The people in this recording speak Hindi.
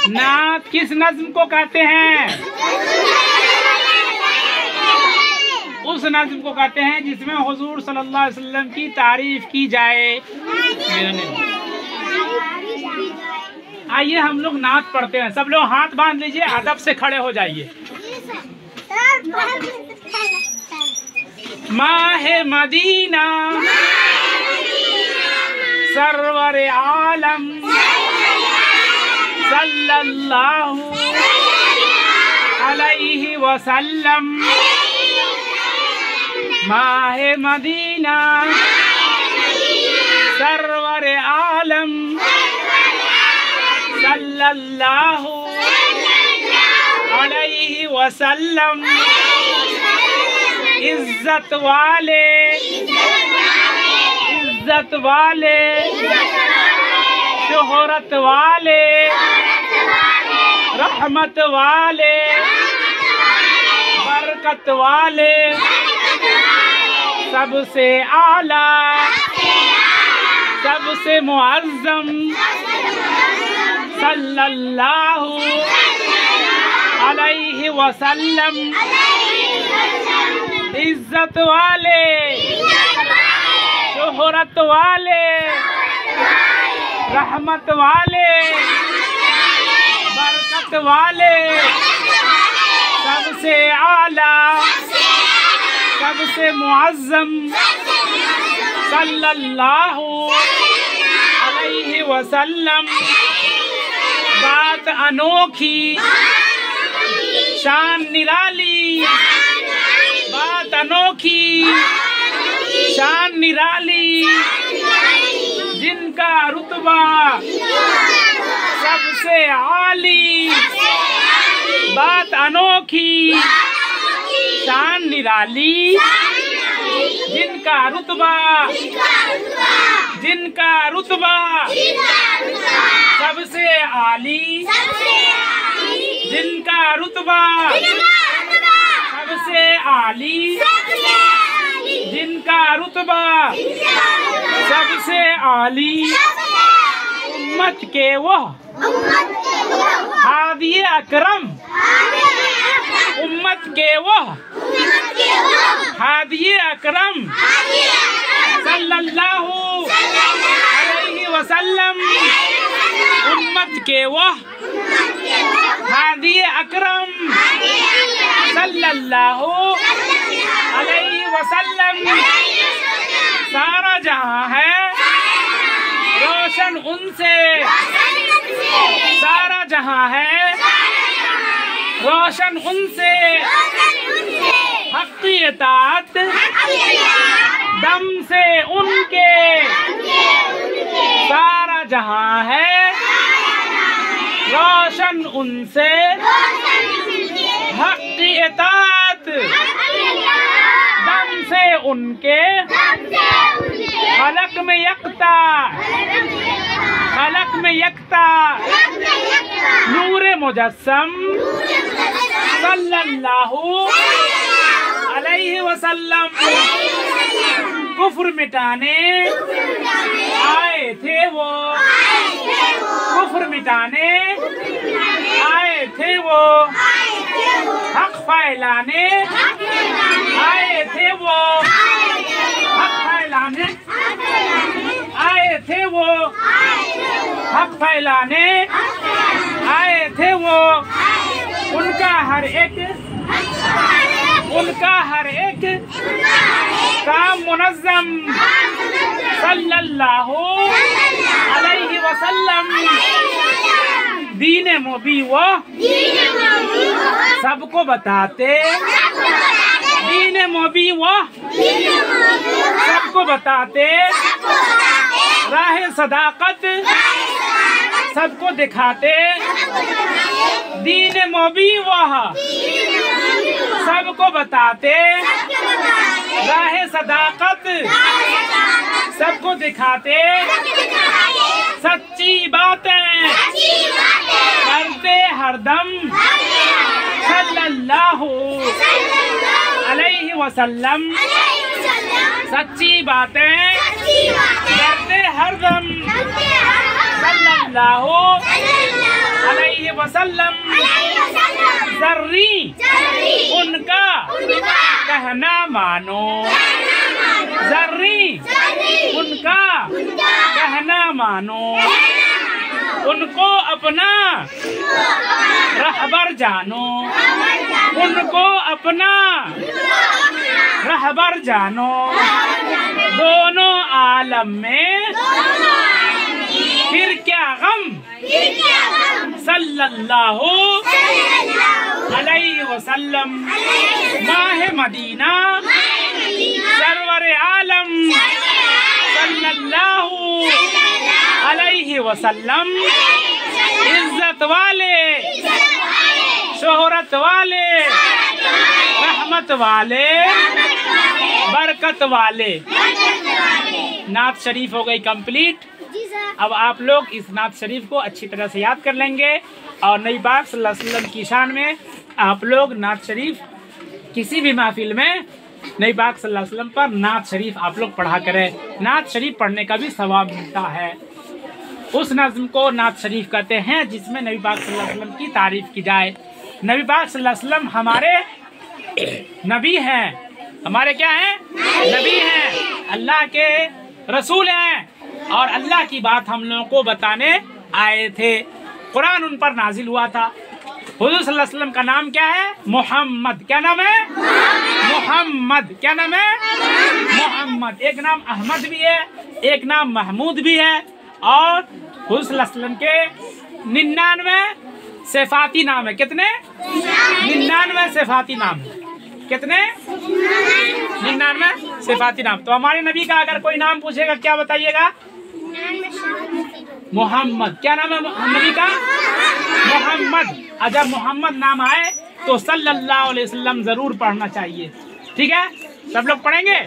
नात किस नज्म को कहते हैं? उस नज्म को कहते हैं जिसमें हुजूर सल्लल्लाहु अलैहि वसल्लम की तारीफ की जाए। आइए हम लोग नात पढ़ते हैं। सब लोग हाथ बांध लीजिए, अदब से खड़े हो जाइए। माहे मदीना सरवर आलम सल्लल्लाहु अलैहि वसल्लम। माहे मदीना सरवर आलम सल्लल्लाहु अलैहि वसल्लम। इज्जत वाले शोहरत वाले रहमत वाले बरकत वाले सबसे आला सबसे मुअज़्ज़म सल्लल्लाहु अलैहि वसल्लम। इज्जत वाले शोहरत वाले रहमत वाले बरकत वाले सबसे आला सबसे मुअज़्ज़म सल्लल्लाहु अलैहि वसल्लम। बात अनोखी शान निराली, बात अनोखी शान निराली, जिनका रुतबा सबसे आली। बात अनोखी शान निराली, जिनका रुतबा सबसे आली, जिनका रुतबा सबसे आली, जिनका रुतबा सबसे आली। उम्मत के वो हादिए अकरम, उम्मत के वो हादिए अकरम सल्लल्लाहु अलैहि वसल्लम। उम्मत के वो हादिए अकरम सल्लल्लाहु अलैहि वसल्लम। सारा जहां है रोशन उनसे, सारा जहां है रोशन उनसे। हक़ की इताअत दम से उनके, सारा जहां है रोशन उनसे। हक़ की इताअत दम से उनके। खलक में यकता, खलक में यकता नूरे मुजस्सम सल्लल्लाहु अलैहि वसल्लम। कुफ्र मिटाने आए थे वो, कुफ्र मिटाने आए थे वो। हक फैलाने आए थे वो, हक फैलाने आए थे वो, हक फैलाने आए थे वो। उनका हर एक काम मुनज़्ज़म सल्लल्लाहु अलैहि वसल्लम। दीन मुबी वो सबको बताते, दीन मुबी वो सबको बताते। राह सदाकत सबको दिखाते। दीन मुबी वह सबको बताते। राह सदाकत सबको दिखाते। सच्ची बातें करते हरदम सल्लल्लाहु अलैहि वसल्लम। सच्ची बातें करते हरदम सल्लल्लाहु अलैहि वसल्लम जर्री उनका कहना मानो, जर्री उनका कहना मानो, उनको अपना रहबर जानो, उनको अपना रहबर जानो, दोनों आलम में फिर क्या गम, सल्लल्लाहु अलैहि वसल्लम। माह मदीना सरवर आलम सल्लल्लाहु अलैहि वसल्लम, इज्जत वाले, शोहरत वाले, रहमत वाले, बरकत वाले। नात शरीफ हो गई कंप्लीट। अब आप लोग इस नात शरीफ को अच्छी तरह से याद कर लेंगे और नबी पाक सल्लल्लाहु अलैहि वसल्लम की शान में आप लोग नात शरीफ किसी भी महफिल में नबी पाक सल्लल्लाहु अलैहि वसल्लम पर नात शरीफ आप लोग पढ़ा करें। नात शरीफ पढ़ने का भी सवाब मिलता है। उस नज़्म को नात शरीफ कहते हैं जिसमें नबी पाक सल्लल्लाहु अलैहि वसल्लम की तारीफ की जाए। नबी पाक सल्लल्लाहु अलैहि वसल्लम हमारे नबी हैं, हमारे क्या हैं? नबी हैं, अल्लाह के रसूल हैं और अल्लाह की बात हम लोगों को बताने आए थे। कुरान उन पर नाजिल हुआ था। हुजूर सल्लल्लाहु अलैहि वसल्लम का नाम क्या है? मोहम्मद। क्या नाम है? मोहम्मद। क्या नाम है? मोहम्मद। एक नाम अहमद भी है, एक नाम महमूद भी है और हुजूर सल्लल्लाहु अलैहि वसल्लम के 99 सिफाती नाम है। कितने? 99 सिफाती नाम है। कितने? 99 सिफाती नाम। तो हमारे नबी का अगर कोई नाम पूछेगा क्या बताइएगा? मोहम्मद। क्या नाम है नबी का? मोहम्मद। अगर मोहम्मद नाम आए तो सल्लल्लाहु अलैहि वसल्लम जरूर पढ़ना चाहिए। ठीक है, सब लोग पढ़ेंगे।